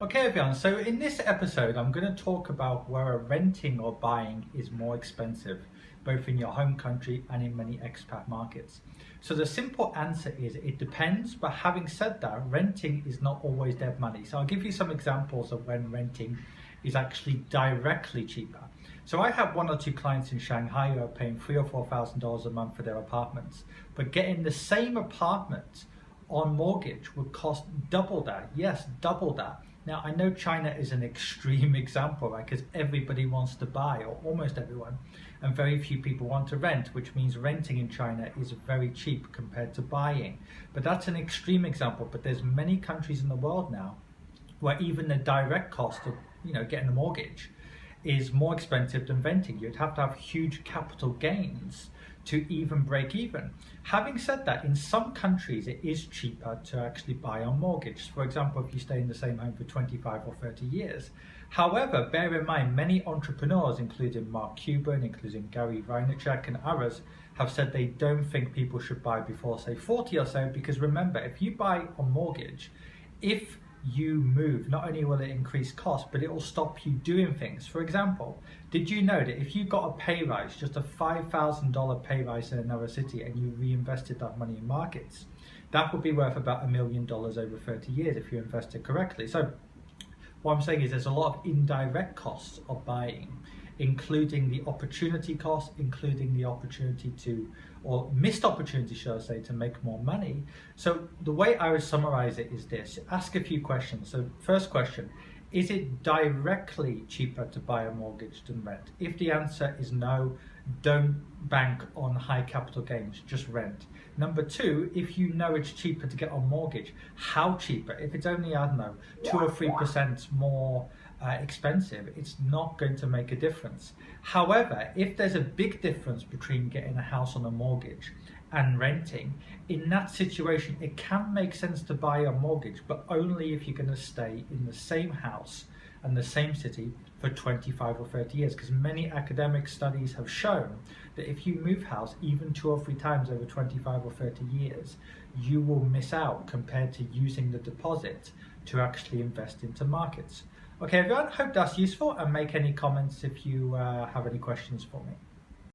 Okay everyone, so in this episode I'm going to talk about whether renting or buying is more expensive, both in your home country and in many expat markets. So the simple answer is it depends, but having said that, renting is not always dead money. So I'll give you some examples of when renting is actually directly cheaper. So I have one or two clients in Shanghai who are paying $3,000 or $4,000 a month for their apartments, but getting the same apartment on mortgage would cost double that. Yes, double that. Now, I know China is an extreme example, right? Because everybody wants to buy, or almost everyone, and very few people want to rent, which means renting in China is very cheap compared to buying. But that's an extreme example. But there's many countries in the world now where even the direct cost of, getting a mortgage is more expensive than renting. You'd have to have huge capital gains to even break even. Having said that, in some countries it is cheaper to actually buy on mortgage. For example, if you stay in the same home for 25 or 30 years. However, bear in mind, many entrepreneurs, including Mark Cuban, including Gary Vaynerchuk and others, have said they don't think people should buy before, say, 40 or so, because remember, if you buy on mortgage, if you move, not only will it increase cost, but it will stop you doing things. For example, did you know that if you got a pay rise, just a $5,000 pay rise in another city, and you reinvested that money in markets, that would be worth about $1 million over 30 years if you invest it correctly. So what I'm saying is there's a lot of indirect costs of buying, including the opportunity cost, including the opportunity to, or missed opportunity, shall I say, to make more money. So the way I would summarize it is this: ask a few questions. So first question, is it directly cheaper to buy a mortgage than rent? If the answer is no, don't bank on high capital gains, just rent. Number two, if you know it's cheaper to get on mortgage, how cheaper? If it's only, I don't know, 2 or 3% more expensive, it's not going to make a difference. However, if there's a big difference between getting a house on a mortgage and renting, in that situation it can make sense to buy a mortgage, but only if you're going to stay in the same house and the same city for 25 or 30 years, because many academic studies have shown that if you move house even 2 or 3 times over 25 or 30 years, you will miss out compared to using the deposit to actually invest into markets. Okay everyone, hope that's useful, and make any comments if you have any questions for me.